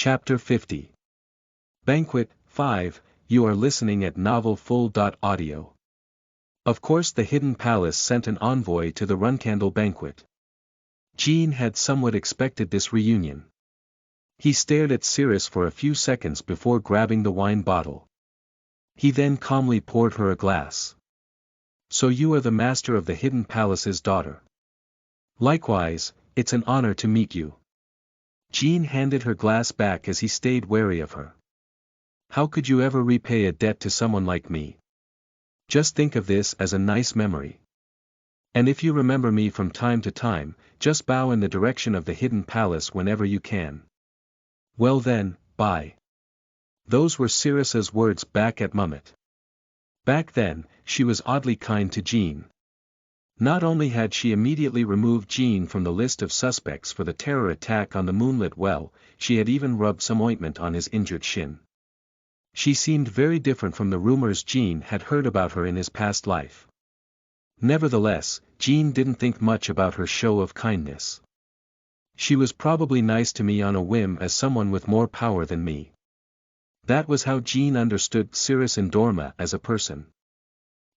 Chapter 50. Banquet 5. You are listening at novelfull.audio. Of course the Hidden Palace sent an envoy to the Runcandle banquet. Jean had somewhat expected this reunion. He stared at Cirrus for a few seconds before grabbing the wine bottle. He then calmly poured her a glass. So you are the master of the Hidden Palace's daughter. Likewise, it's an honor to meet you. Jean handed her glass back as he stayed wary of her. How could you ever repay a debt to someone like me? Just think of this as a nice memory. And if you remember me from time to time, just bow in the direction of the Hidden Palace whenever you can. Well then, bye. Those were Cirrus's words back at Mummet. Back then, she was oddly kind to Jean. Not only had she immediately removed Jean from the list of suspects for the terror attack on the moonlit well, she had even rubbed some ointment on his injured shin. She seemed very different from the rumors Jean had heard about her in his past life. Nevertheless, Jean didn't think much about her show of kindness. She was probably nice to me on a whim as someone with more power than me. That was how Jean understood Cirrus Indorma as a person.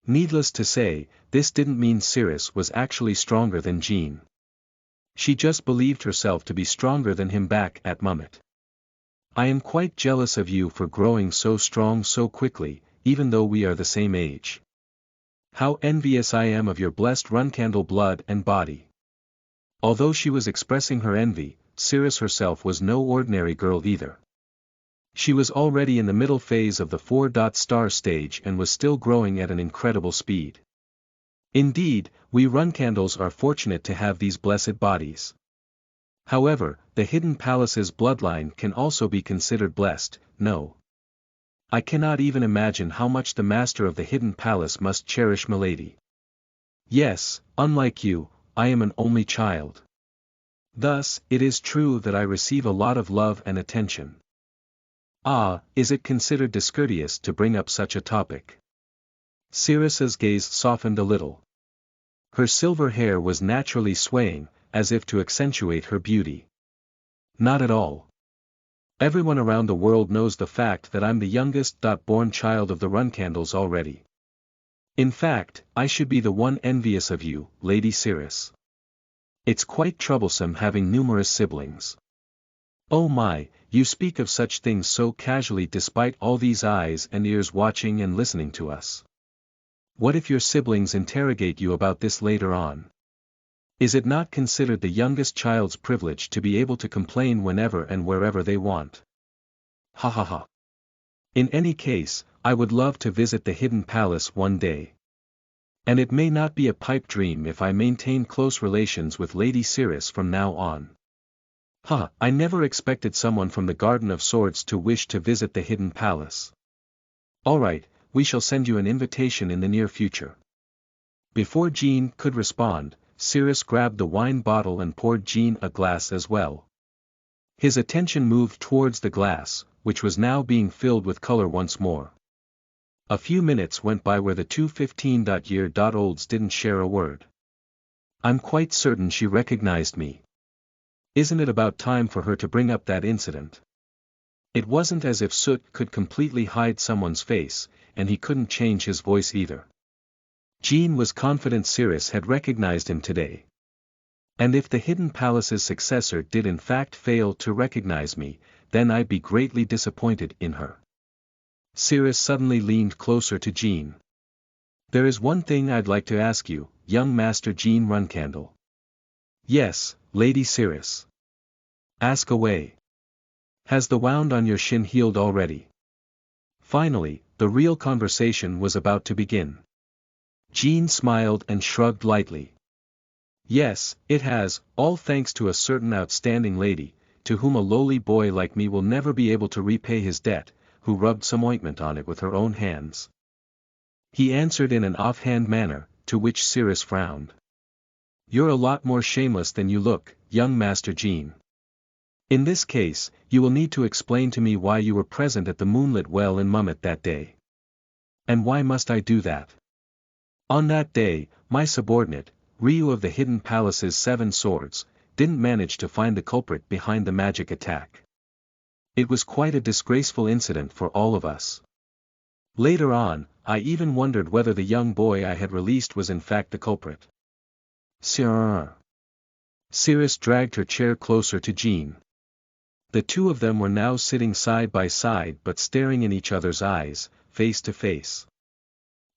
Needless to say, this didn't mean Cirrus was actually stronger than Jean. She just believed herself to be stronger than him back at Mummet. I am quite jealous of you for growing so strong so quickly, even though we are the same age. How envious I am of your blessed Runcandle blood and body. Although she was expressing her envy, Cirrus herself was no ordinary girl either. She was already in the middle phase of the 4-star stage and was still growing at an incredible speed. Indeed, we Runcandles are fortunate to have these blessed bodies. However, the Hidden Palace's bloodline can also be considered blessed, no? I cannot even imagine how much the master of the Hidden Palace must cherish Milady. Yes, unlike you, I am an only child. Thus, it is true that I receive a lot of love and attention. Ah, is it considered discourteous to bring up such a topic? Cirrus's gaze softened a little. Her silver hair was naturally swaying, as if to accentuate her beauty. Not at all. Everyone around the world knows the fact that I'm the youngest born child of the Runcandles already. In fact, I should be the one envious of you, Lady Cirrus. It's quite troublesome having numerous siblings. Oh my, you speak of such things so casually despite all these eyes and ears watching and listening to us. What if your siblings interrogate you about this later on? Is it not considered the youngest child's privilege to be able to complain whenever and wherever they want? Ha ha ha. In any case, I would love to visit the Hidden Palace one day. And it may not be a pipe dream if I maintain close relations with Lady Cirrus from now on. I never expected someone from the Garden of Swords to wish to visit the Hidden Palace. Alright, we shall send you an invitation in the near future. Before Jean could respond, Cirrus grabbed the wine bottle and poured Jean a glass as well. His attention moved towards the glass, which was now being filled with color once more. A few minutes went by where the two 15-year-olds didn't share a word. I'm quite certain she recognized me. Isn't it about time for her to bring up that incident? It wasn't as if soot could completely hide someone's face, and he couldn't change his voice either. Jean was confident Cirrus had recognized him today. And if the Hidden Palace's successor did in fact fail to recognize me, then I'd be greatly disappointed in her. Cirrus suddenly leaned closer to Jean. There is one thing I'd like to ask you, young Master Jean Runcandle. Yes, Lady Cirrus. Ask away. Has the wound on your shin healed already? Finally, the real conversation was about to begin. Jean smiled and shrugged lightly. Yes, it has, all thanks to a certain outstanding lady, to whom a lowly boy like me will never be able to repay his debt, who rubbed some ointment on it with her own hands. He answered in an offhand manner, to which Cirrus frowned. You're a lot more shameless than you look, young Master Jean. In this case, you will need to explain to me why you were present at the moonlit well in Mummet that day. And why must I do that? On that day, my subordinate, Ryu of the Hidden Palace's 7 swords, didn't manage to find the culprit behind the magic attack. It was quite a disgraceful incident for all of us. Later on, I even wondered whether the young boy I had released was in fact the culprit. Sir. Cirrus dragged her chair closer to Jean. The two of them were now sitting side by side but staring in each other's eyes, face to face.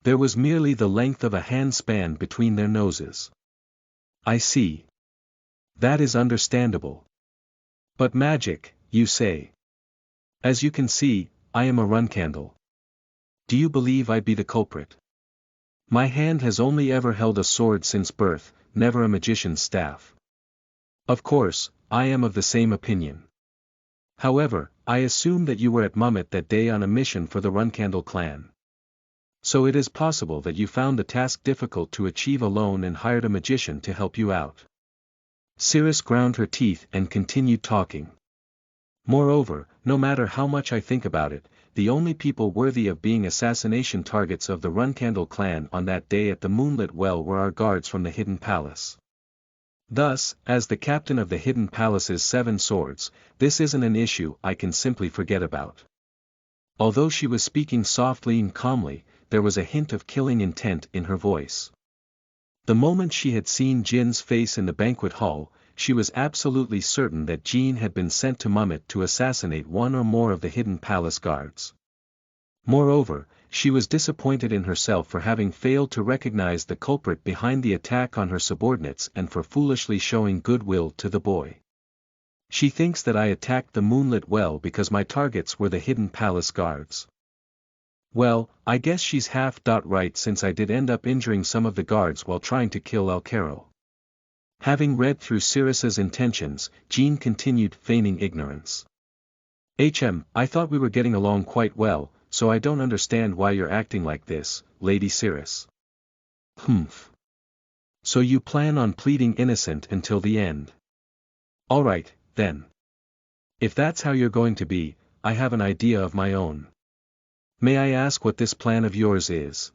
There was merely the length of a hand span between their noses. I see. That is understandable. But magic, you say. As you can see, I am a run candle. Do you believe I'd be the culprit? My hand has only ever held a sword since birth, never a magician's staff. Of course, I am of the same opinion. However, I assume that you were at Mummet that day on a mission for the Runcandle clan. So it is possible that you found the task difficult to achieve alone and hired a magician to help you out. Cirrus ground her teeth and continued talking. Moreover, no matter how much I think about it, the only people worthy of being assassination targets of the Runcandle clan on that day at the Moonlit Well were our guards from the Hidden Palace. Thus, as the captain of the Hidden Palace's 7 swords, this isn't an issue I can simply forget about. Although she was speaking softly and calmly, there was a hint of killing intent in her voice. The moment she had seen Jin's face in the banquet hall, she was absolutely certain that Jin had been sent to Mummet to assassinate one or more of the Hidden Palace guards. Moreover, she was disappointed in herself for having failed to recognize the culprit behind the attack on her subordinates and for foolishly showing goodwill to the boy. She thinks that I attacked the Moonlit Well because my targets were the Hidden Palace guards. Well, I guess she's half right since I did end up injuring some of the guards while trying to kill El Caro. Having read through Cirrus's intentions, Jean continued, feigning ignorance. I thought we were getting along quite well, so I don't understand why you're acting like this, Lady Cirrus. Humph. So you plan on pleading innocent until the end? Alright, then. If that's how you're going to be, I have an idea of my own. May I ask what this plan of yours is?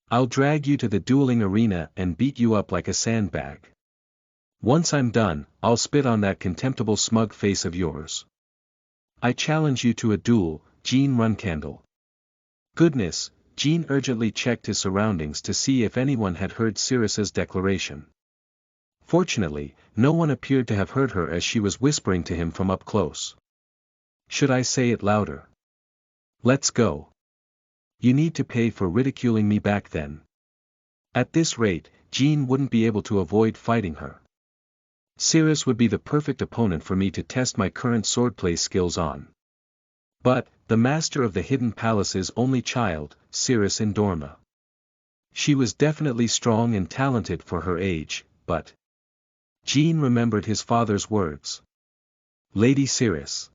I'll drag you to the dueling arena and beat you up like a sandbag. Once I'm done, I'll spit on that contemptible smug face of yours. I challenge you to a duel, Jean Runcandle. Goodness, Jean urgently checked his surroundings to see if anyone had heard Cirrus's declaration. Fortunately, no one appeared to have heard her as she was whispering to him from up close. Should I say it louder? Let's go. You need to pay for ridiculing me back then. At this rate, Jean wouldn't be able to avoid fighting her. Cirrus would be the perfect opponent for me to test my current swordplay skills on. But, the master of the Hidden Palace's only child, Cirrus Indorma. She was definitely strong and talented for her age, but... Jean remembered his father's words. Lady Cirrus.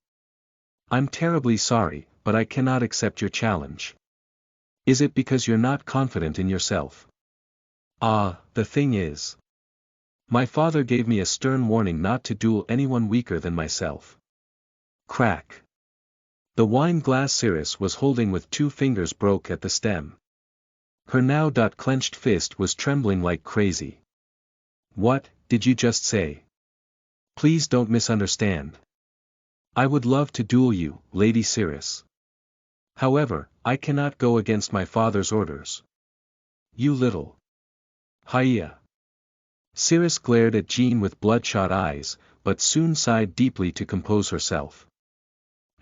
I'm terribly sorry, but I cannot accept your challenge. Is it because you're not confident in yourself? The thing is. My father gave me a stern warning not to duel anyone weaker than myself. Crack. The wine glass Cirrus was holding with 2 fingers broke at the stem. Her now clenched fist was trembling like crazy. What did you just say? Please don't misunderstand. I would love to duel you, Lady Cirrus. However, I cannot go against my father's orders. You little hyena. Cirrus glared at Jean with bloodshot eyes, but soon sighed deeply to compose herself.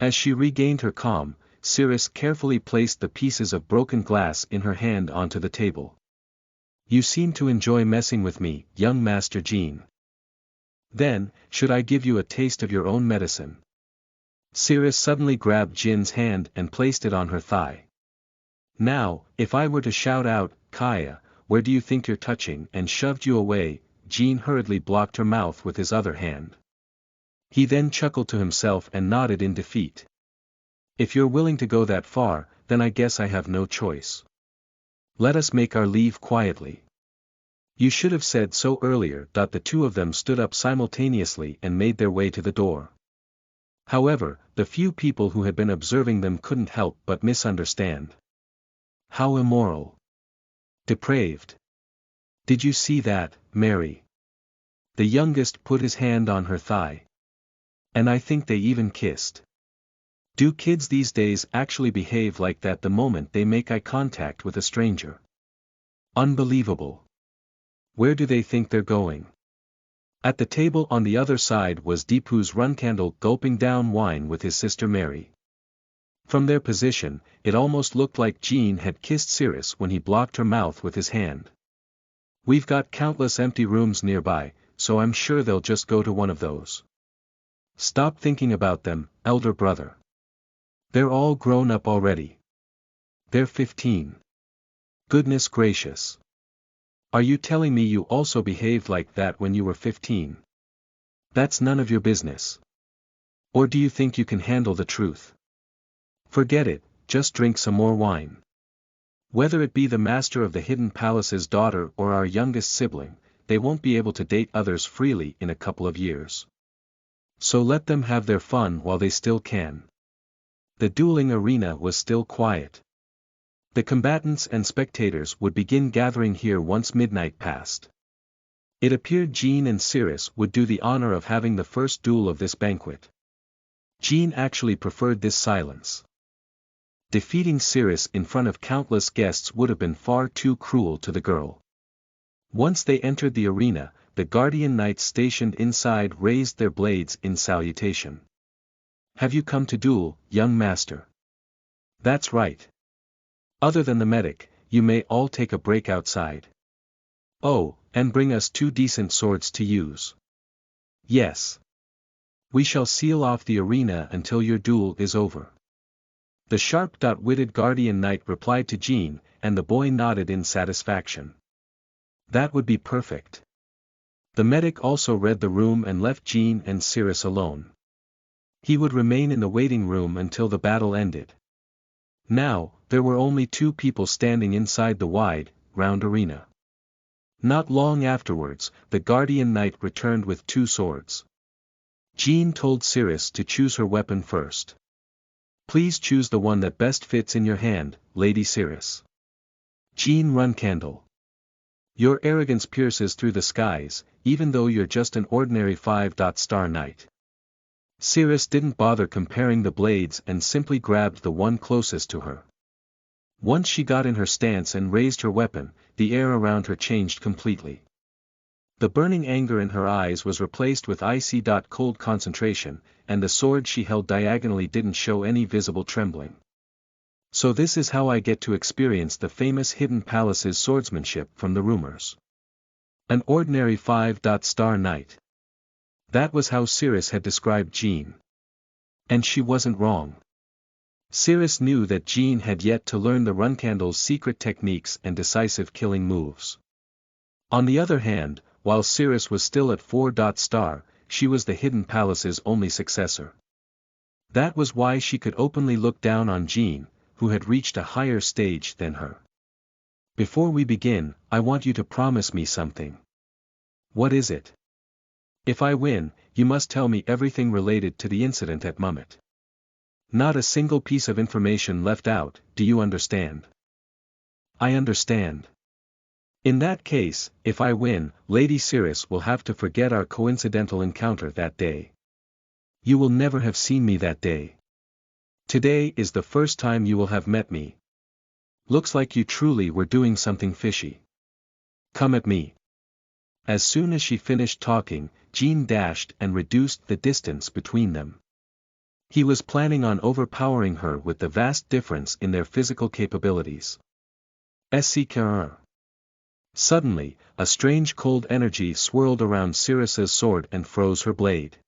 As she regained her calm, Cirrus carefully placed the pieces of broken glass in her hand onto the table. You seem to enjoy messing with me, young Master Jean. Then, should I give you a taste of your own medicine? Cirrus suddenly grabbed Jin's hand and placed it on her thigh. Now, if I were to shout out, Kaya, where do you think you're touching, and shoved you away, Jean hurriedly blocked her mouth with his other hand. He then chuckled to himself and nodded in defeat. If you're willing to go that far, then I guess I have no choice. Let us make our leave quietly. You should have said so earlier. The 2 of them stood up simultaneously and made their way to the door. However, the few people who had been observing them couldn't help but misunderstand. How immoral. Depraved. Did you see that, Mary? The youngest put his hand on her thigh. And I think they even kissed. Do kids these days actually behave like that the moment they make eye contact with a stranger? Unbelievable. Where do they think they're going? At the table on the other side was Deepu's Runcandle gulping down wine with his sister Mary. From their position, it almost looked like Jean had kissed Cirrus when he blocked her mouth with his hand. We've got countless empty rooms nearby, so I'm sure they'll just go to one of those. Stop thinking about them, elder brother. They're all grown up already. They're 15. Goodness gracious. Are you telling me you also behaved like that when you were 15? That's none of your business. Or do you think you can handle the truth? Forget it, just drink some more wine. Whether it be the master of the Hidden Palace's daughter or our youngest sibling, they won't be able to date others freely in a couple of years. So let them have their fun while they still can. The dueling arena was still quiet. The combatants and spectators would begin gathering here once midnight passed. It appeared Jean and Cirrus would do the honor of having the first duel of this banquet. Jean actually preferred this silence. Defeating Cirrus in front of countless guests would have been far too cruel to the girl. Once they entered the arena, the guardian knights stationed inside raised their blades in salutation. Have you come to duel, young master? That's right. Other than the medic, you may all take a break outside. Oh, and bring us 2 decent swords to use. Yes. We shall seal off the arena until your duel is over. The sharp-witted guardian knight replied to Jean, and the boy nodded in satisfaction. That would be perfect. The medic also read the room and left Jean and Cirrus alone. He would remain in the waiting room until the battle ended. Now, there were only 2 people standing inside the wide, round arena. Not long afterwards, the guardian knight returned with 2 swords. Jean told Cirrus to choose her weapon first. Please choose the one that best fits in your hand, Lady Cirrus. Jean Runcandle. Your arrogance pierces through the skies, even though you're just an ordinary 5-star knight. Cirrus didn't bother comparing the blades and simply grabbed the one closest to her. Once she got in her stance and raised her weapon, the air around her changed completely. The burning anger in her eyes was replaced with icy cold concentration, and the sword she held diagonally didn't show any visible trembling. So this is how I get to experience the famous Hidden Palace's swordsmanship from the rumors. An ordinary 5-star knight. That was how Cirrus had described Jean. And she wasn't wrong. Cirrus knew that Jean had yet to learn the Runcandle's secret techniques and decisive killing moves. On the other hand, while Cirrus was still at 4-star, she was the Hidden Palace's only successor. That was why she could openly look down on Jean, who had reached a higher stage than her. Before we begin, I want you to promise me something. What is it? If I win, you must tell me everything related to the incident at Mummet. Not a single piece of information left out, do you understand? I understand. In that case, if I win, Lady Cirrus will have to forget our coincidental encounter that day. You will never have seen me that day. Today is the first time you will have met me. Looks like you truly were doing something fishy. Come at me. As soon as she finished talking, Jean dashed and reduced the distance between them. He was planning on overpowering her with the vast difference in their physical capabilities. Suddenly, a strange cold energy swirled around Cirrus's sword and froze her blade.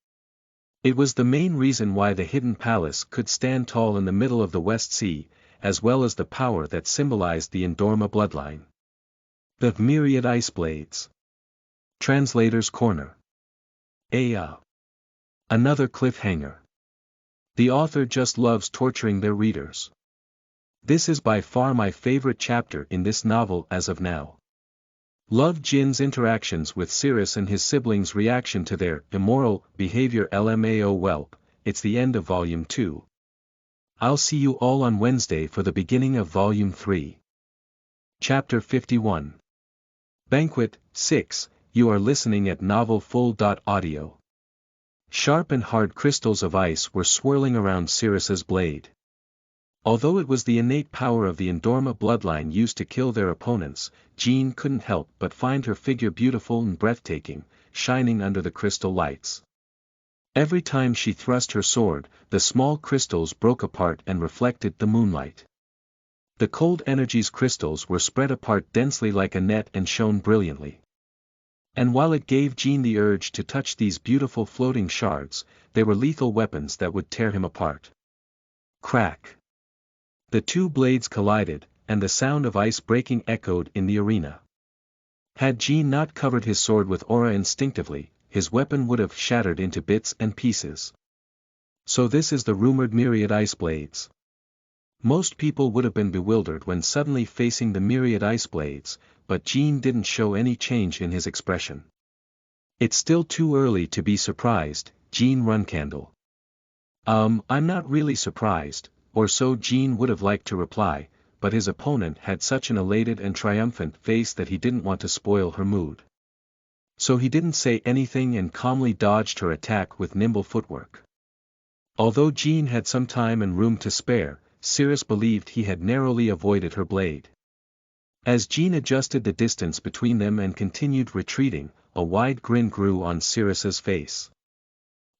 It was the main reason why the Hidden Palace could stand tall in the middle of the West Sea, as well as the power that symbolized the Endorma bloodline. The myriad ice blades. Translator's Corner. Another cliffhanger. The author just loves torturing their readers. This is by far my favorite chapter in this novel as of now. Love Jin's interactions with Cirrus and his siblings' reaction to their immoral behavior. LMAO Welp, it's the end of Volume 2. I'll see you all on Wednesday for the beginning of Volume 3. Chapter 51. Banquet 6. You are listening at novelfull.audio. Sharp and hard crystals of ice were swirling around Sirius's blade. Although it was the innate power of the Endorma bloodline used to kill their opponents, Jean couldn't help but find her figure beautiful and breathtaking, shining under the crystal lights. Every time she thrust her sword, the small crystals broke apart and reflected the moonlight. The cold energy's crystals were spread apart densely like a net and shone brilliantly. And while it gave Jean the urge to touch these beautiful floating shards, they were lethal weapons that would tear him apart. Crack! The two blades collided, and the sound of ice breaking echoed in the arena. Had Jean not covered his sword with aura instinctively, his weapon would have shattered into bits and pieces. So this is the rumored myriad ice blades. Most people would have been bewildered when suddenly facing the myriad ice blades, but Jean didn't show any change in his expression. It's still too early to be surprised, Jean Runcandle. I'm not really surprised, or so Jean would have liked to reply, but his opponent had such an elated and triumphant face that he didn't want to spoil her mood. So he didn't say anything and calmly dodged her attack with nimble footwork. Although Jean had some time and room to spare, Sirius believed he had narrowly avoided her blade. As Jean adjusted the distance between them and continued retreating, a wide grin grew on Sirius's face.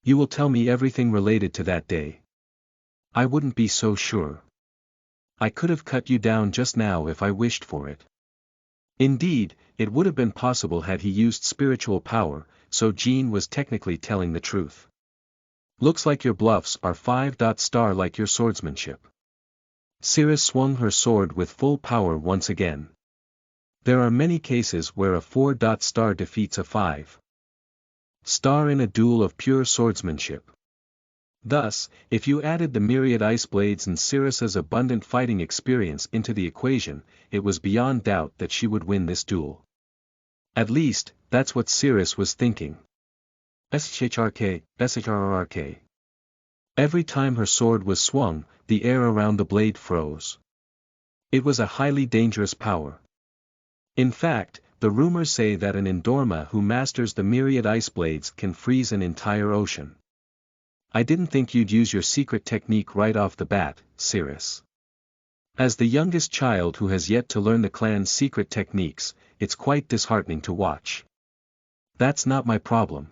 You will tell me everything related to that day. I wouldn't be so sure. I could have cut you down just now if I wished for it. Indeed, it would have been possible had he used spiritual power, so Jean was technically telling the truth. Looks like your bluffs are 5-star like your swordsmanship. Sirius swung her sword with full power once again. There are many cases where a 4-star defeats a 5-star in a duel of pure swordsmanship. Thus, if you added the myriad ice blades and Sirius's abundant fighting experience into the equation, it was beyond doubt that she would win this duel. At least, that's what Sirius was thinking. SHRK. Every time her sword was swung, the air around the blade froze. It was a highly dangerous power. In fact, the rumors say that an Endorma who masters the myriad ice blades can freeze an entire ocean. I didn't think you'd use your secret technique right off the bat, Sirius. As the youngest child who has yet to learn the clan's secret techniques, it's quite disheartening to watch. That's not my problem.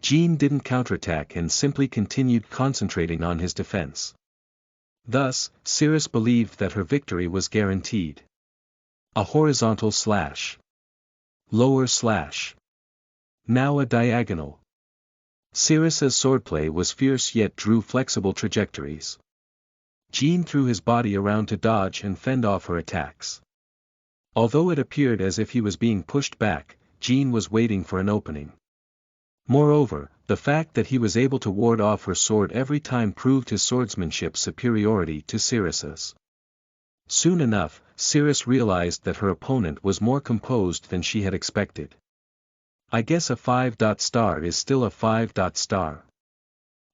Jean didn't counterattack and simply continued concentrating on his defense. Thus, Sirius believed that her victory was guaranteed. A horizontal slash. Lower slash. Now a diagonal. Sirius's swordplay was fierce yet drew flexible trajectories. Jean threw his body around to dodge and fend off her attacks. Although it appeared as if he was being pushed back, Jean was waiting for an opening. Moreover, the fact that he was able to ward off her sword every time proved his swordsmanship's superiority to Sirius's. Soon enough, Sirius realized that her opponent was more composed than she had expected. I guess a 5-star is still a 5-star.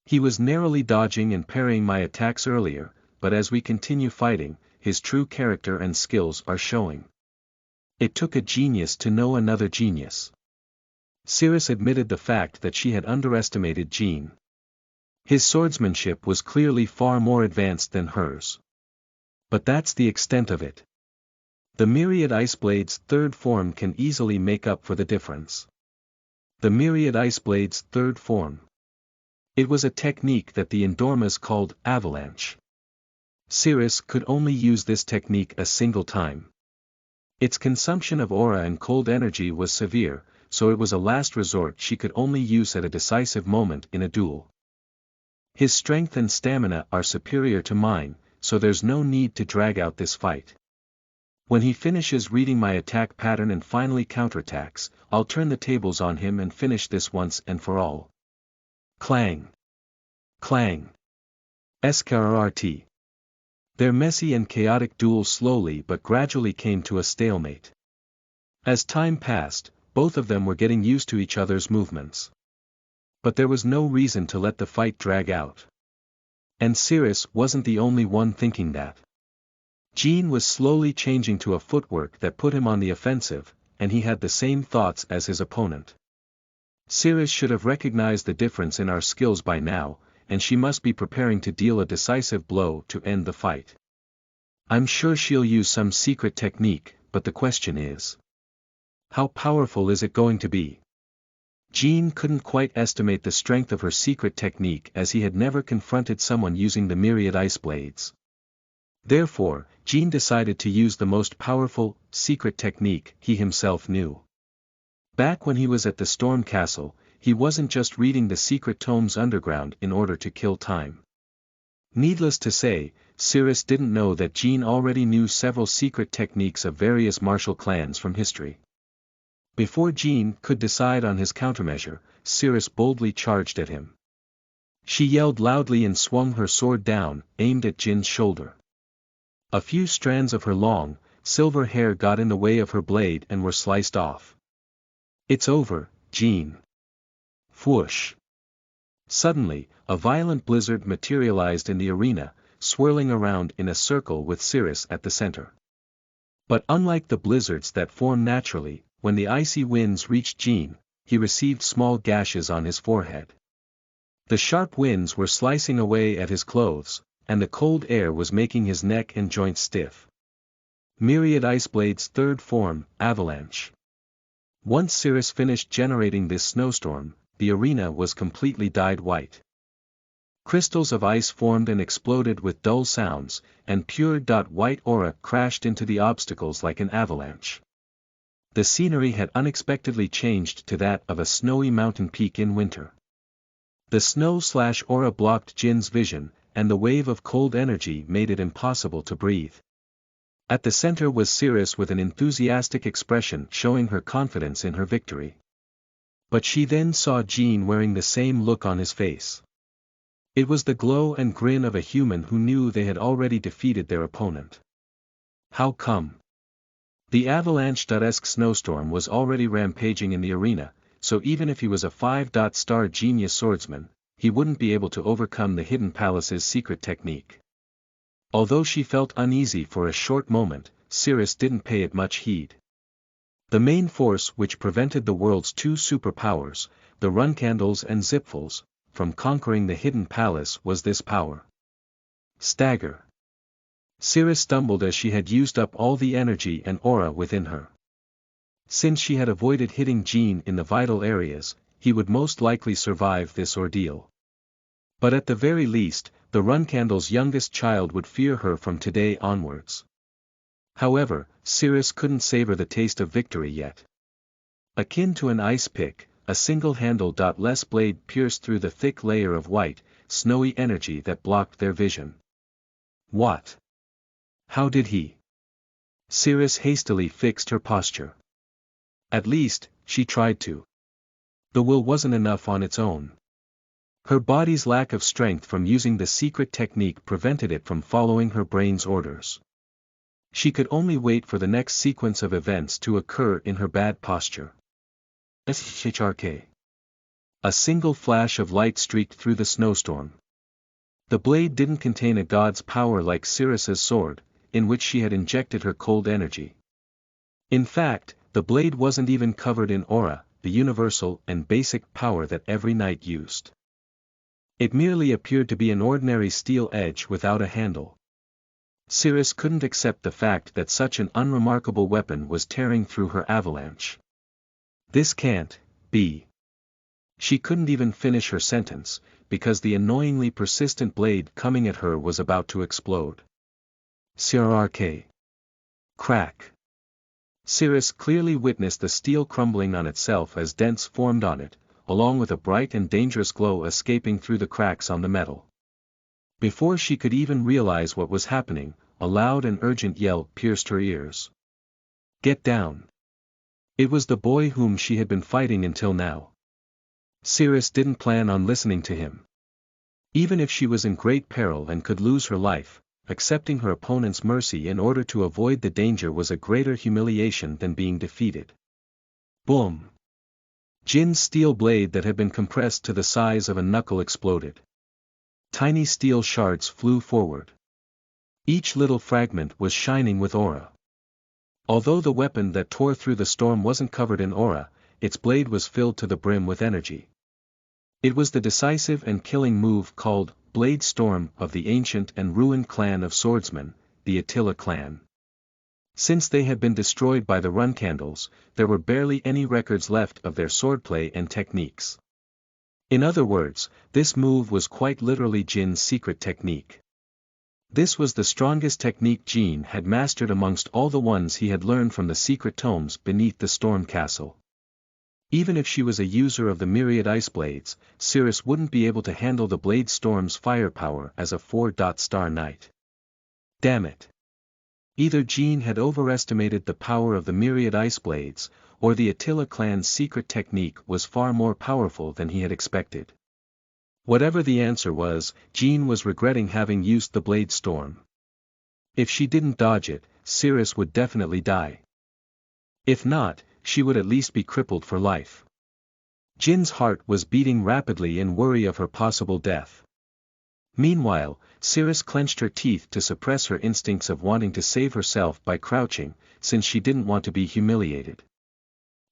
He was narrowly dodging and parrying my attacks earlier, but as we continue fighting, his true character and skills are showing. It took a genius to know another genius. Sirius admitted the fact that she had underestimated Jean. His swordsmanship was clearly far more advanced than hers. But that's the extent of it. The myriad ice blade's third form can easily make up for the difference. The myriad ice blade's third form. It was a technique that the Endormas called avalanche. Sirius could only use this technique a single time. Its consumption of aura and cold energy was severe, so it was a last resort she could only use at a decisive moment in a duel. His strength and stamina are superior to mine, so there's no need to drag out this fight. When he finishes reading my attack pattern and finally counterattacks, I'll turn the tables on him and finish this once and for all. Clang. Clang. SKRRT. Their messy and chaotic duel slowly but gradually came to a stalemate. As time passed, both of them were getting used to each other's movements. But there was no reason to let the fight drag out. And Sirius wasn't the only one thinking that. Jean was slowly changing to a footwork that put him on the offensive, and he had the same thoughts as his opponent. Cirrus should have recognized the difference in our skills by now, and she must be preparing to deal a decisive blow to end the fight. I'm sure she'll use some secret technique, but the question is, how powerful is it going to be? Jean couldn't quite estimate the strength of her secret technique as he had never confronted someone using the myriad ice blades. Therefore, Jean decided to use the most powerful, secret technique he himself knew. Back when he was at the Storm Castle, he wasn't just reading the secret tomes underground in order to kill time. Needless to say, Cirrus didn't know that Jean already knew several secret techniques of various martial clans from history. Before Jean could decide on his countermeasure, Cirrus boldly charged at him. She yelled loudly and swung her sword down, aimed at Jean's shoulder. A few strands of her long, silver hair got in the way of her blade and were sliced off. It's over, Jean. Whoosh. Suddenly, a violent blizzard materialized in the arena, swirling around in a circle with Cirrus at the center. But unlike the blizzards that form naturally, when the icy winds reached Jean, he received small gashes on his forehead. The sharp winds were slicing away at his clothes, and the cold air was making his neck and joints stiff. Myriad Ice Blade's third form, Avalanche. Once Cirrus finished generating this snowstorm, the arena was completely dyed white. Crystals of ice formed and exploded with dull sounds, and pure white aura crashed into the obstacles like an avalanche. The scenery had unexpectedly changed to that of a snowy mountain peak in winter. The snow/aura blocked Jin's vision, and the wave of cold energy made it impossible to breathe. At the center was Cirrus with an enthusiastic expression showing her confidence in her victory. But she then saw Jean wearing the same look on his face. It was the glow and grin of a human who knew they had already defeated their opponent. How come? The avalanche-esque snowstorm was already rampaging in the arena, so even if he was a 5-star genius swordsman, he wouldn't be able to overcome the Hidden Palace's secret technique. Although she felt uneasy for a short moment, Cirrus didn't pay it much heed. The main force which prevented the world's two superpowers, the Runcandles and Zipfels, from conquering the Hidden Palace was this power. Stagger. Cirrus stumbled as she had used up all the energy and aura within her. Since she had avoided hitting Jean in the vital areas, he would most likely survive this ordeal. But at the very least, the Runcandle's youngest child would fear her from today onwards. However, Cirrus couldn't savor the taste of victory yet. Akin to an ice pick, a single-handle-less blade pierced through the thick layer of white, snowy energy that blocked their vision. What? How did he? Cirrus hastily fixed her posture. At least, she tried to. The will wasn't enough on its own. Her body's lack of strength from using the secret technique prevented it from following her brain's orders. She could only wait for the next sequence of events to occur in her bad posture. SHRK. A single flash of light streaked through the snowstorm. The blade didn't contain a god's power like Cirrus's sword, in which she had injected her cold energy. In fact, the blade wasn't even covered in aura, the universal and basic power that every knight used. It merely appeared to be an ordinary steel edge without a handle. Cirrus couldn't accept the fact that such an unremarkable weapon was tearing through her avalanche. This can't be. She couldn't even finish her sentence, because the annoyingly persistent blade coming at her was about to explode. CRRK. Crack. Cirrus clearly witnessed the steel crumbling on itself as dents formed on it, along with a bright and dangerous glow escaping through the cracks on the metal. Before she could even realize what was happening, a loud and urgent yell pierced her ears. Get down. It was the boy whom she had been fighting until now. Cirrus didn't plan on listening to him. Even if she was in great peril and could lose her life, accepting her opponent's mercy in order to avoid the danger was a greater humiliation than being defeated. Boom! Jin's steel blade that had been compressed to the size of a knuckle exploded. Tiny steel shards flew forward. Each little fragment was shining with aura. Although the weapon that tore through the storm wasn't covered in aura, its blade was filled to the brim with energy. It was the decisive and killing move called Blade Storm of the ancient and ruined clan of swordsmen, the Attila clan. Since they had been destroyed by the Runcandles, there were barely any records left of their swordplay and techniques. In other words, this move was quite literally Jin's secret technique. This was the strongest technique Jin had mastered amongst all the ones he had learned from the secret tomes beneath the storm castle. Even if she was a user of the myriad ice blades, Cirrus wouldn't be able to handle the blade storm's firepower as a 4-star knight. Damn it. Either Jin had overestimated the power of the myriad ice blades, or the Attila clan's secret technique was far more powerful than he had expected. Whatever the answer was, Jin was regretting having used the blade storm. If she didn't dodge it, Cirrus would definitely die. If not, she would at least be crippled for life. Jin's heart was beating rapidly in worry of her possible death. Meanwhile, Cirrus clenched her teeth to suppress her instincts of wanting to save herself by crouching, since she didn't want to be humiliated.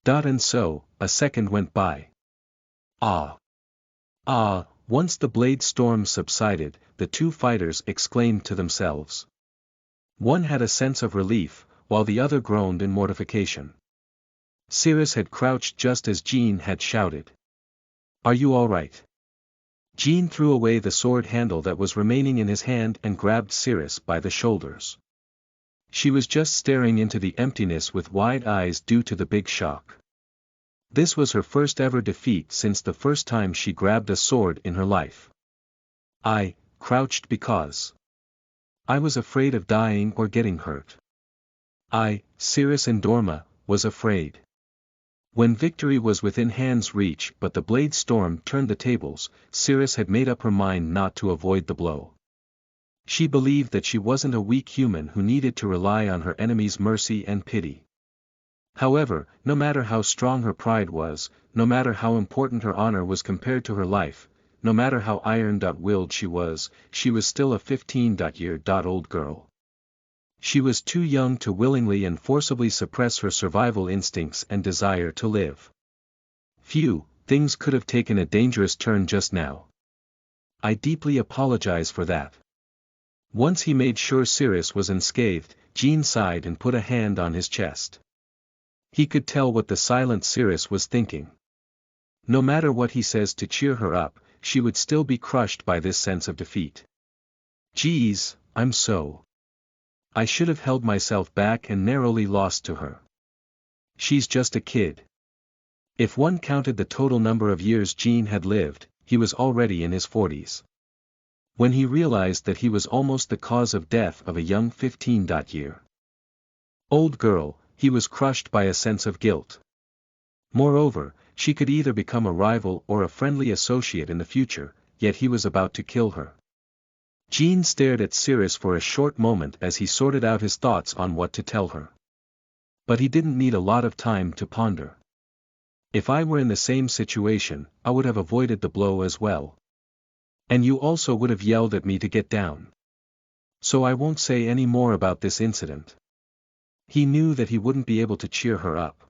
And so, a second went by. Once the blade storm subsided, the two fighters exclaimed to themselves. One had a sense of relief, while the other groaned in mortification. Cirrus had crouched just as Jin had shouted. "Are you all right?" Jin threw away the sword handle that was remaining in his hand and grabbed Cirrus by the shoulders. She was just staring into the emptiness with wide eyes due to the big shock. This was her first ever defeat since the first time she grabbed a sword in her life. "I crouched because I was afraid of dying or getting hurt. Cirrus Endorma, was afraid." When victory was within hand's reach but the blade storm turned the tables, Cirrus had made up her mind not to avoid the blow. She believed that she wasn't a weak human who needed to rely on her enemy's mercy and pity. However, no matter how strong her pride was, no matter how important her honor was compared to her life, no matter how iron-willed she was still a 15-year-old girl. She was too young to willingly and forcibly suppress her survival instincts and desire to live. Phew, things could have taken a dangerous turn just now. I deeply apologize for that. Once he made sure Cirrus was unscathed, Jin sighed and put a hand on his chest. He could tell what the silent Cirrus was thinking. No matter what he says to cheer her up, she would still be crushed by this sense of defeat. Geez, I should have held myself back and narrowly lost to her. She's just a kid. If one counted the total number of years Jin had lived, he was already in his 40s. When he realized that he was almost the cause of death of a young 15-year-old girl, he was crushed by a sense of guilt. Moreover, she could either become a rival or a friendly associate in the future, yet he was about to kill her. Jin stared at Cirrus for a short moment as he sorted out his thoughts on what to tell her. But he didn't need a lot of time to ponder. If I were in the same situation, I would have avoided the blow as well. And you also would have yelled at me to get down. So I won't say any more about this incident. He knew that he wouldn't be able to cheer her up.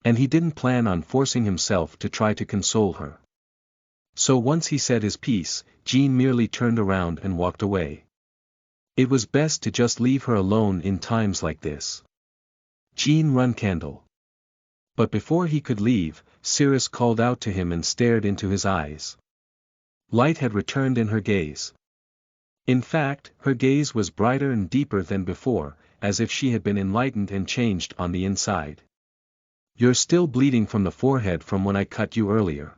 And he didn't plan on forcing himself to try to console her. So once he said his piece, Jin merely turned around and walked away. It was best to just leave her alone in times like this. Jin Runcandle. But before he could leave, Cirrus called out to him and stared into his eyes. Light had returned in her gaze. In fact, her gaze was brighter and deeper than before, as if she had been enlightened and changed on the inside. "You're still bleeding from the forehead from when I cut you earlier."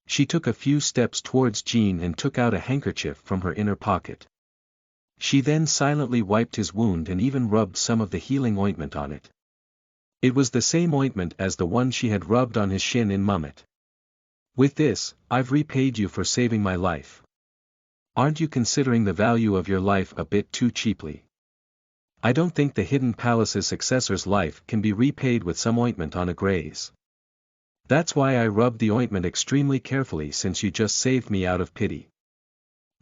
She took a few steps towards Jin and took out a handkerchief from her inner pocket. She then silently wiped his wound and even rubbed some of the healing ointment on it. It was the same ointment as the one she had rubbed on his shin in Mummet. "With this, I've repaid you for saving my life. Aren't you considering the value of your life a bit too cheaply? I don't think the Hidden Palace's successor's life can be repaid with some ointment on a graze. That's why I rubbed the ointment extremely carefully since you just saved me out of pity.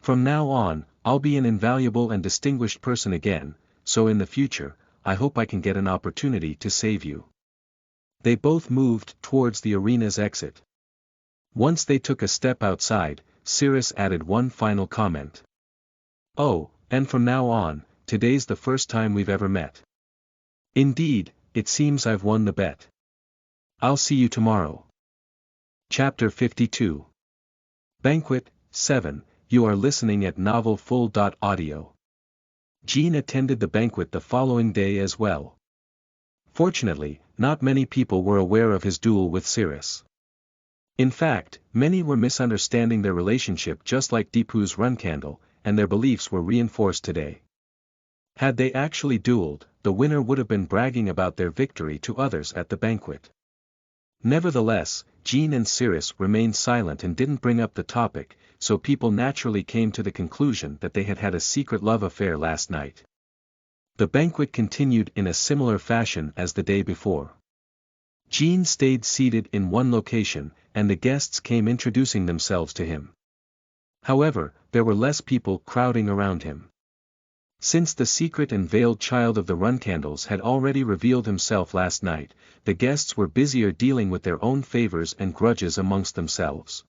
From now on, I'll be an invaluable and distinguished person again, so in the future, I hope I can get an opportunity to save you." They both moved towards the arena's exit. Once they took a step outside, Cirrus added one final comment. "Oh, and from now on, today's the first time we've ever met. Indeed, it seems I've won the bet. I'll see you tomorrow." Chapter 52. Banquet 7. You are listening at novelfull.audio. Jean attended the banquet the following day as well. Fortunately, not many people were aware of his duel with Cirrus. In fact, many were misunderstanding their relationship just like Deepu's run candle, and their beliefs were reinforced today. Had they actually dueled, the winner would have been bragging about their victory to others at the banquet. Nevertheless, Jean and Cirrus remained silent and didn't bring up the topic, so people naturally came to the conclusion that they had had a secret love affair last night. The banquet continued in a similar fashion as the day before. Jean stayed seated in one location, and the guests came introducing themselves to him. However, there were less people crowding around him. Since the secret and veiled child of the run candles had already revealed himself last night, the guests were busier dealing with their own favors and grudges amongst themselves.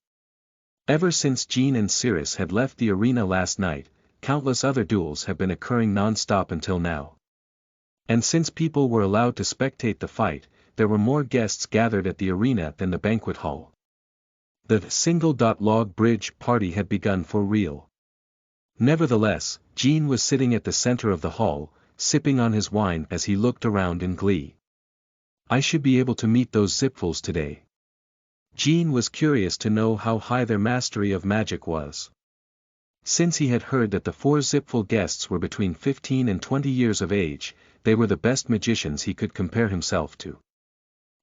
Ever since Jean and Cirrus had left the arena last night, countless other duels have been occurring non-stop until now. And since people were allowed to spectate the fight, there were more guests gathered at the arena than the banquet hall. The single-log bridge party had begun for real. Nevertheless, Jean was sitting at the center of the hall, sipping on his wine as he looked around in glee. I should be able to meet those Zipfuls today. Jean was curious to know how high their mastery of magic was. Since he had heard that the 4 Zipful guests were between 15 and 20 years of age, they were the best magicians he could compare himself to.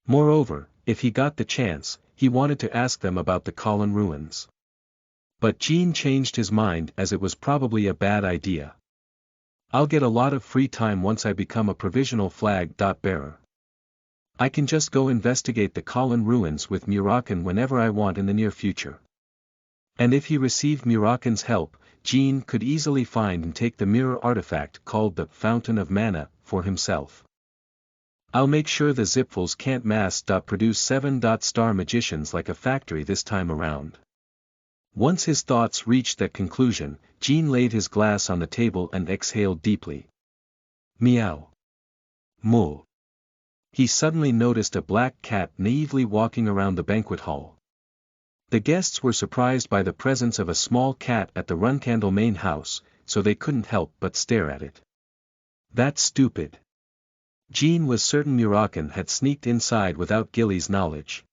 Moreover, if he got the chance, he wanted to ask them about the Colin ruins. But Jean changed his mind as it was probably a bad idea. I'll get a lot of free time once I become a provisional flag bearer. I can just go investigate the Colin ruins with Murakan whenever I want in the near future. And if he received Murakan's help, Jean could easily find and take the mirror artifact called the Fountain of Mana for himself. I'll make sure the Zipfuls can't mass-produce 7-star magicians like a factory this time around. Once his thoughts reached that conclusion, Jean laid his glass on the table and exhaled deeply. Meow. Moo. He suddenly noticed a black cat naively walking around the banquet hall. The guests were surprised by the presence of a small cat at the Runcandle main house, so they couldn't help but stare at it. That's stupid. Jean was certain Murakan had sneaked inside without Gilly's knowledge.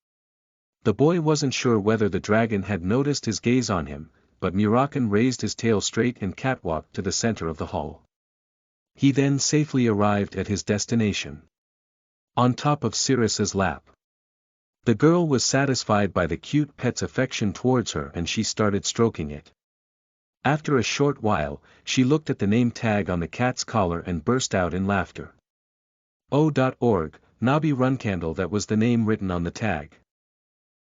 The boy wasn't sure whether the dragon had noticed his gaze on him, but Murakan raised his tail straight and catwalked to the center of the hall. He then safely arrived at his destination. On top of Cirrus's lap. The girl was satisfied by the cute pet's affection towards her and she started stroking it. After a short while, she looked at the name tag on the cat's collar and burst out in laughter. Oh.org, Nobby Runcandle, that was the name written on the tag.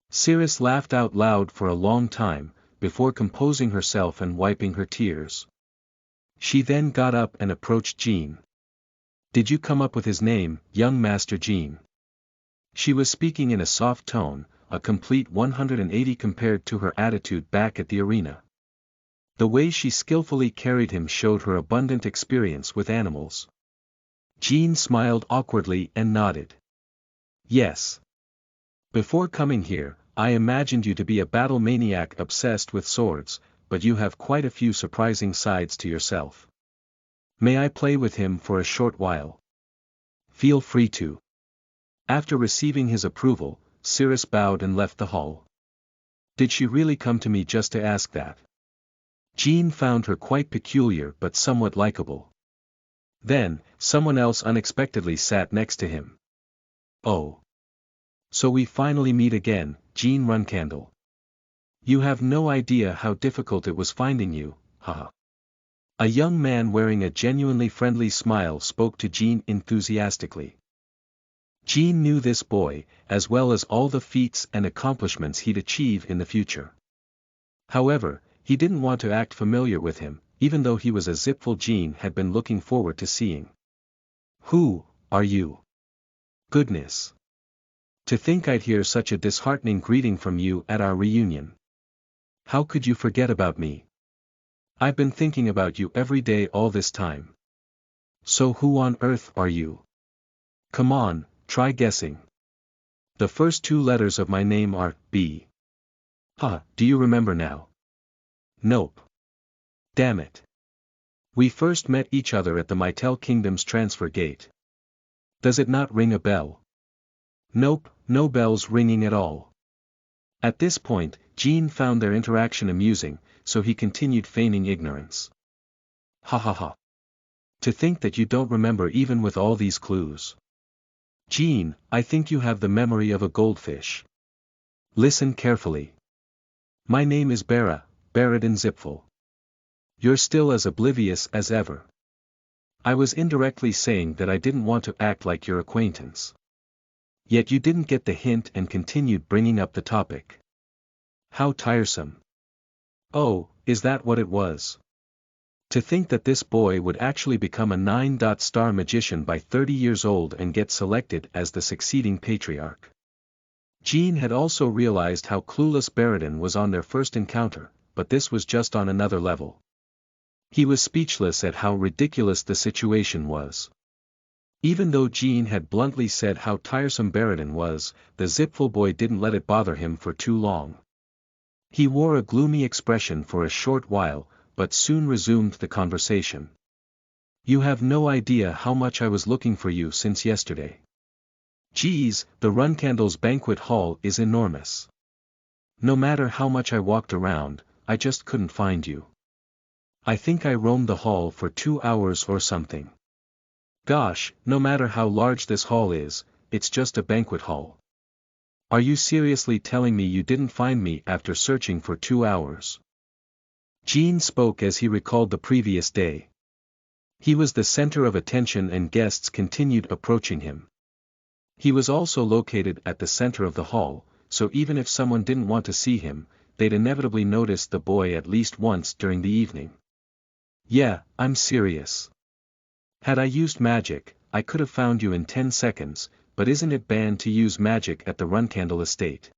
Cirrus laughed out loud for a long time, before composing herself and wiping her tears. She then got up and approached Jean. Did you come up with his name, young Master Jean? She was speaking in a soft tone, a complete 180 compared to her attitude back at the arena. The way she skillfully carried him showed her abundant experience with animals. Jean smiled awkwardly and nodded. Yes. Before coming here, I imagined you to be a battle maniac obsessed with swords, but you have quite a few surprising sides to yourself. May I play with him for a short while? Feel free to. After receiving his approval, Cirrus bowed and left the hall. Did she really come to me just to ask that? Jean found her quite peculiar but somewhat likable. Then, someone else unexpectedly sat next to him. Oh. So we finally meet again, Jean Runcandle. You have no idea how difficult it was finding you, haha. A young man wearing a genuinely friendly smile spoke to Jean enthusiastically. Jean knew this boy, as well as all the feats and accomplishments he'd achieve in the future. However, he didn't want to act familiar with him, even though he was a Zipful Jean had been looking forward to seeing. Who are you? Goodness. To think I'd hear such a disheartening greeting from you at our reunion. How could you forget about me? I've been thinking about you every day all this time. So who on earth are you? Come on, try guessing. The first two letters of my name are B. Do you remember now? Nope. Damn it. We first met each other at the Mytel Kingdom's transfer gate. Does it not ring a bell? Nope, no bells ringing at all. At this point, Jean found their interaction amusing, so he continued feigning ignorance. Ha ha ha. To think that you don't remember even with all these clues. Jean, I think you have the memory of a goldfish. Listen carefully. My name is Baradin Zipfel. You're still as oblivious as ever. I was indirectly saying that I didn't want to act like your acquaintance. Yet you didn't get the hint and continued bringing up the topic. How tiresome. Oh, is that what it was? To think that this boy would actually become a 9-star magician by 30 years old and get selected as the succeeding patriarch. Jean had also realized how clueless Baradin was on their first encounter, but this was just on another level. He was speechless at how ridiculous the situation was. Even though Jean had bluntly said how tiresome Baradin was, the Zipfel boy didn't let it bother him for too long. He wore a gloomy expression for a short while, but soon resumed the conversation. You have no idea how much I was looking for you since yesterday. Geez, the Runcandle's banquet hall is enormous. No matter how much I walked around, I just couldn't find you. I think I roamed the hall for 2 hours or something. Gosh, no matter how large this hall is, it's just a banquet hall. Are you seriously telling me you didn't find me after searching for 2 hours? Jean spoke as he recalled the previous day. He was the center of attention and guests continued approaching him. He was also located at the center of the hall, so even if someone didn't want to see him, they'd inevitably notice the boy at least once during the evening. Yeah, I'm serious. Had I used magic, I could have found you in 10 seconds, but isn't it banned to use magic at the Runcandle estate?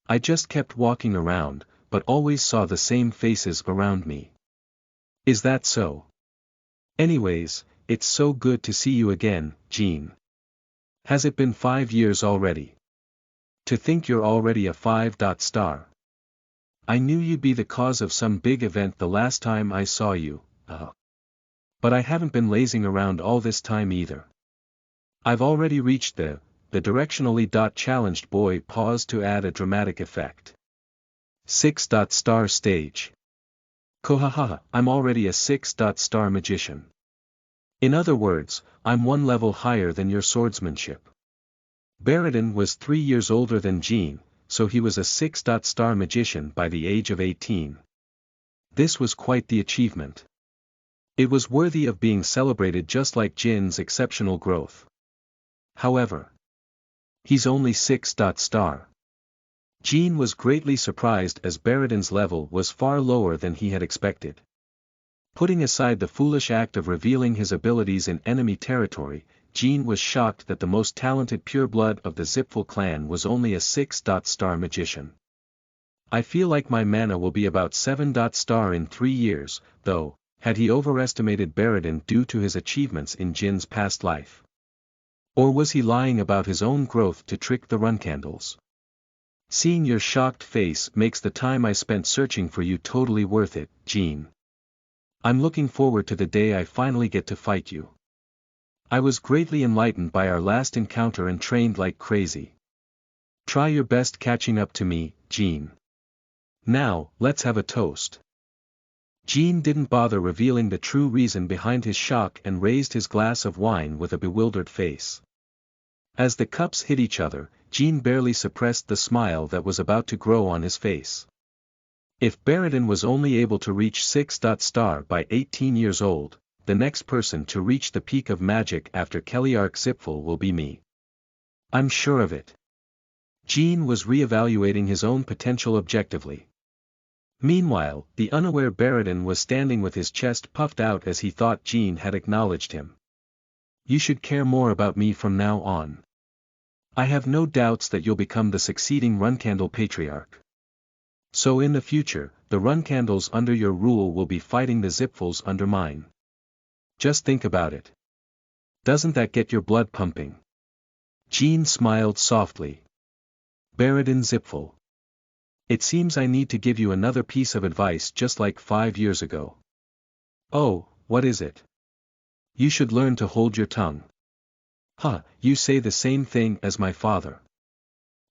I just kept walking around, but always saw the same faces around me. Is that so? Anyways, it's so good to see you again, Jean. Has it been 5 years already? To think you're already a 5-star. I knew you'd be the cause of some big event the last time I saw you, But I haven't been lazing around all this time either. I've already reached the directionally. Challenged boy paused to add a dramatic effect. 6-star stage. Kohaha, I'm already a 6-star magician. In other words, I'm one level higher than your swordsmanship. Baradin was 3 years older than Jean, so he was a 6-star magician by the age of 18. This was quite the achievement. It was worthy of being celebrated just like Jin's exceptional growth. However, he's only 6-star. Jean was greatly surprised as Baradin's level was far lower than he had expected. Putting aside the foolish act of revealing his abilities in enemy territory, Jean was shocked that the most talented pureblood of the Zipfel clan was only a 6-star magician. I feel like my mana will be about 7-star in 3 years, though. Had he overestimated Baradin due to his achievements in Jin's past life? Or was he lying about his own growth to trick the Runcandles? Seeing your shocked face makes the time I spent searching for you totally worth it, Jean. I'm looking forward to the day I finally get to fight you. I was greatly enlightened by our last encounter and trained like crazy. Try your best catching up to me, Jean. Now, let's have a toast. Jean didn't bother revealing the true reason behind his shock and raised his glass of wine with a bewildered face. As the cups hit each other, Jean barely suppressed the smile that was about to grow on his face. If Baradin was only able to reach 6-star by 18 years old, the next person to reach the peak of magic after Kellyark Zipfel will be me. I'm sure of it. Jean was re-evaluating his own potential objectively. Meanwhile, the unaware Baradin was standing with his chest puffed out as he thought Jean had acknowledged him. You should care more about me from now on. I have no doubts that you'll become the succeeding Runcandle Patriarch. So in the future, the Runcandles under your rule will be fighting the Zipfuls under mine. Just think about it. Doesn't that get your blood pumping? Jean smiled softly. Baradin Zipful. It seems I need to give you another piece of advice just like 5 years ago. Oh, what is it? You should learn to hold your tongue. Huh, you say the same thing as my father.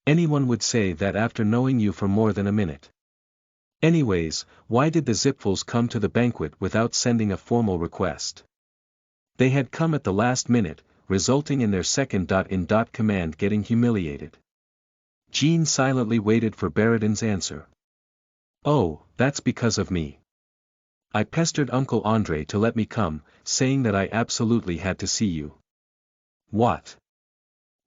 Anyone would say that after knowing you for more than a minute. Anyways, why did the Zipfuls come to the banquet without sending a formal request? They had come at the last minute, resulting in their second in command getting humiliated. Jean silently waited for Baradin's answer. Oh, that's because of me. I pestered Uncle Andre to let me come, saying that I absolutely had to see you. What?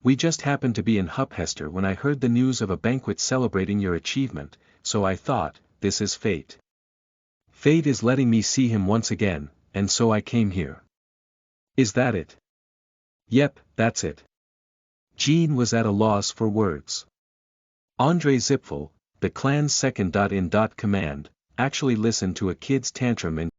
We just happened to be in Huphester when I heard the news of a banquet celebrating your achievement, so I thought, this is fate. Fate is letting me see him once again, and so I came here. Is that it? Yep, that's it. Jean was at a loss for words. Andre Zipfel, the clan's second in command, actually listened to a kid's tantrum and